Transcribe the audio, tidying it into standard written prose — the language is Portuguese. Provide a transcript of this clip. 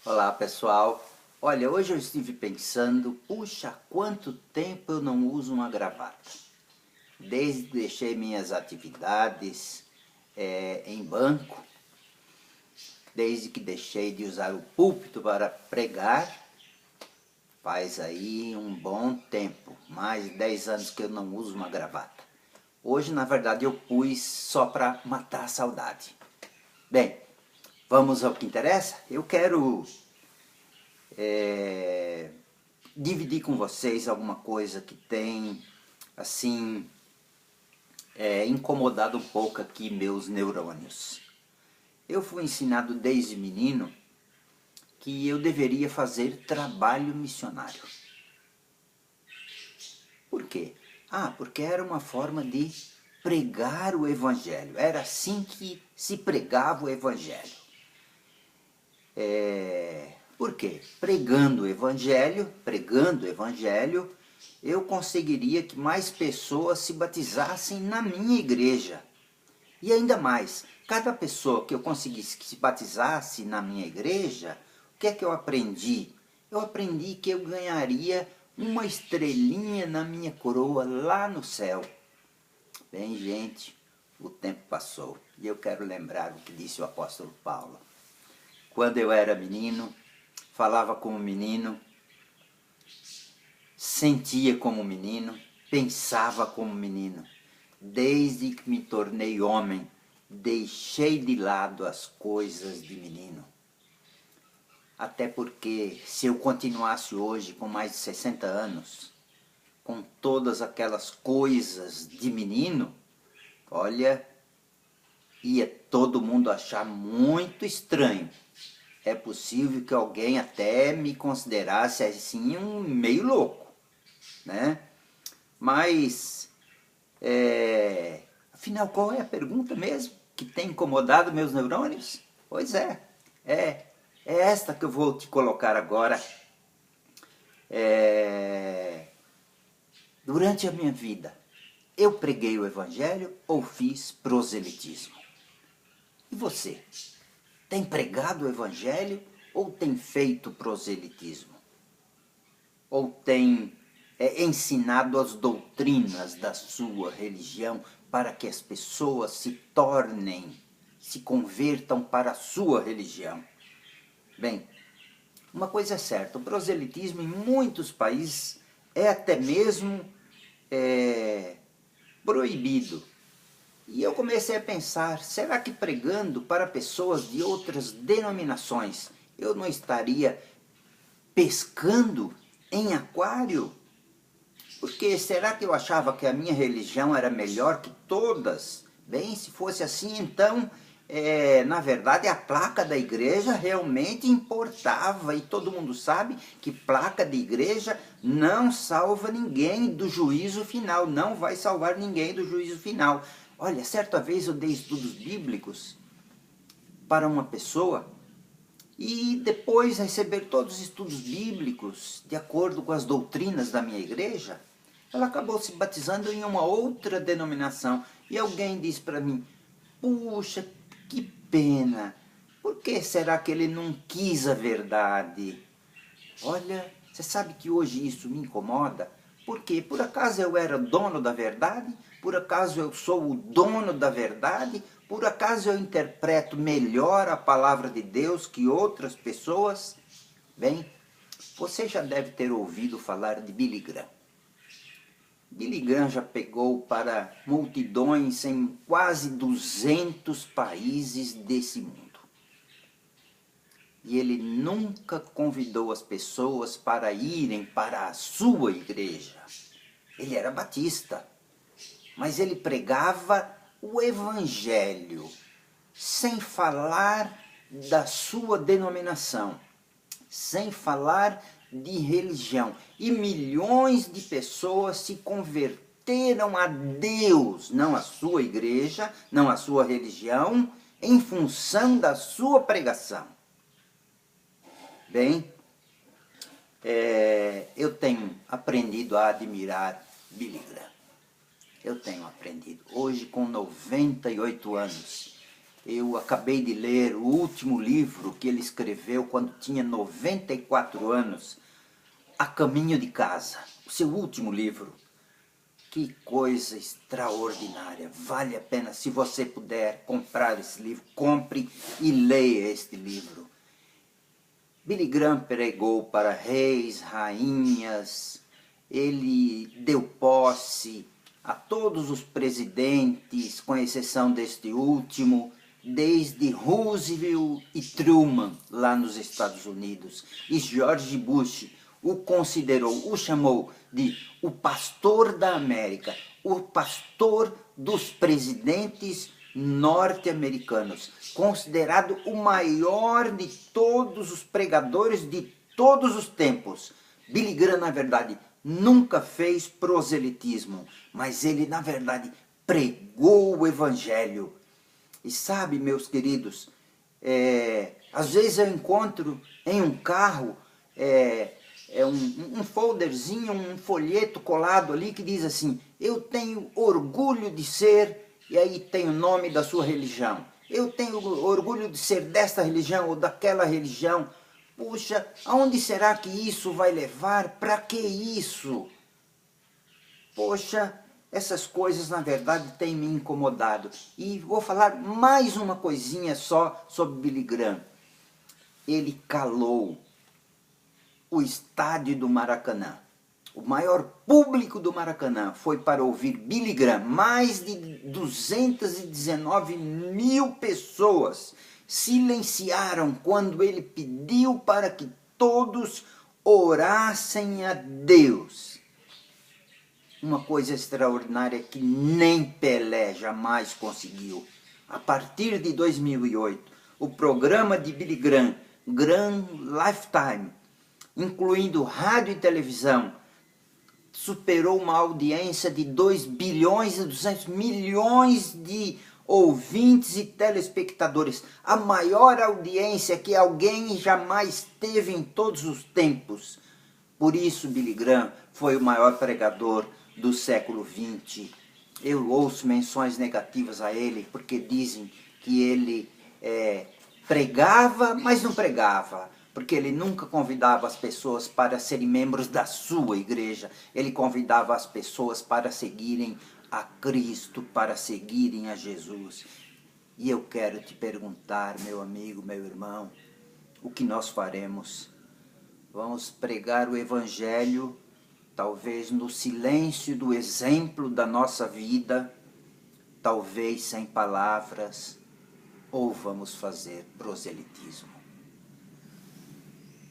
Olá pessoal, olha, hoje eu estive pensando, puxa, há quanto tempo eu não uso uma gravata. Desde que deixei minhas atividades em banco, desde que deixei de usar o púlpito para pregar, faz aí um bom tempo, mais de 10 anos que eu não uso uma gravata. Hoje, na verdade, eu pus só para matar a saudade. Bem, vamos ao que interessa? Eu quero dividir com vocês alguma coisa que tem, assim, incomodado um pouco aqui meus neurônios. Eu fui ensinado desde menino que eu deveria fazer trabalho missionário. Por quê? Porque era uma forma de pregar o evangelho. Era assim que se pregava o evangelho. Por quê? Pregando o evangelho, eu conseguiria que mais pessoas se batizassem na minha igreja. E ainda mais, cada pessoa que eu conseguisse que se batizasse na minha igreja, o que é que eu aprendi? Eu aprendi que eu ganharia uma estrelinha na minha coroa lá no céu. Bem, gente, o tempo passou e eu quero lembrar o que disse o apóstolo Paulo. Quando eu era menino, falava como menino, sentia como menino, pensava como menino. Desde que me tornei homem, deixei de lado as coisas de menino. Até porque, se eu continuasse hoje com mais de 60 anos, com todas aquelas coisas de menino, olha, ia todo mundo achar muito estranho. É possível que alguém até me considerasse assim um meio louco, né? Mas, afinal, qual é a pergunta mesmo que tem incomodado meus neurônios? Pois é esta que eu vou te colocar agora. Durante a minha vida, eu preguei o evangelho ou fiz proselitismo? E você? Tem pregado o evangelho ou tem feito proselitismo? Ou tem ensinado as doutrinas da sua religião para que as pessoas se convertam para a sua religião? Bem, uma coisa é certa, o proselitismo em muitos países é até mesmo proibido. E eu comecei a pensar, será que pregando para pessoas de outras denominações, eu não estaria pescando em aquário? Porque será que eu achava que a minha religião era melhor que todas? Bem, se fosse assim, então, na verdade, a placa da igreja realmente importava. E todo mundo sabe que placa de igreja não salva ninguém do juízo final. Não vai salvar ninguém do juízo final. Olha, certa vez eu dei estudos bíblicos para uma pessoa e depois de receber todos os estudos bíblicos, de acordo com as doutrinas da minha igreja, ela acabou se batizando em uma outra denominação. E alguém disse para mim, puxa, que pena, por que será que ele não quis a verdade? Olha, você sabe que hoje isso me incomoda? Por quê? Por acaso eu era dono da verdade? Por acaso eu sou o dono da verdade? Por acaso eu interpreto melhor a palavra de Deus que outras pessoas? Bem, você já deve ter ouvido falar de Billy Graham. Billy Graham já pegou para multidões em quase 200 países desse mundo. E ele nunca convidou as pessoas para irem para a sua igreja. Ele era batista, mas ele pregava o evangelho, sem falar da sua denominação, sem falar de religião. E milhões de pessoas se converteram a Deus, não a sua igreja, não a sua religião, em função da sua pregação. Bem, eu tenho aprendido a admirar Billy Graham. Eu tenho aprendido. Hoje, com 98 anos, Eu acabei de ler o último livro que ele escreveu quando tinha 94 anos, A Caminho de Casa, o seu último livro. Que coisa extraordinária, vale a pena, se você puder comprar esse livro, compre e leia este livro. Billy Graham pregou para reis, rainhas, ele deu posse a todos os presidentes, com exceção deste último, desde Roosevelt e Truman, lá nos Estados Unidos. E George Bush o considerou, o chamou de o pastor da América, o pastor dos presidentes norte-americanos, considerado o maior de todos os pregadores de todos os tempos. Billy Graham, na verdade, nunca fez proselitismo, mas ele, na verdade, pregou o evangelho. E sabe, meus queridos, às vezes eu encontro em um carro um folderzinho, um folheto colado ali que diz assim: eu tenho orgulho de ser, e aí tem o nome da sua religião. Eu tenho orgulho de ser desta religião ou daquela religião. Puxa, aonde será que isso vai levar? Para que isso? Poxa, essas coisas na verdade têm me incomodado. E vou falar mais uma coisinha só sobre Billy Graham. Ele calou o estádio do Maracanã. O maior público do Maracanã foi para ouvir Billy Graham. Mais de 219 mil pessoas silenciaram quando ele pediu para que todos orassem a Deus. Uma coisa extraordinária que nem Pelé jamais conseguiu. A partir de 2008, o programa de Billy Graham, Graham Lifetime, incluindo rádio e televisão, superou uma audiência de 2 bilhões e 200 milhões de ouvintes e telespectadores. A maior audiência que alguém jamais teve em todos os tempos. Por isso Billy Graham foi o maior pregador do século XX. Eu ouço menções negativas a ele porque dizem que ele pregava, mas não pregava. Porque ele nunca convidava as pessoas para serem membros da sua igreja. Ele convidava as pessoas para seguirem a Cristo, para seguirem a Jesus. E eu quero te perguntar, meu amigo, meu irmão, o que nós faremos? Vamos pregar o Evangelho, talvez no silêncio do exemplo da nossa vida, talvez sem palavras, ou vamos fazer proselitismo?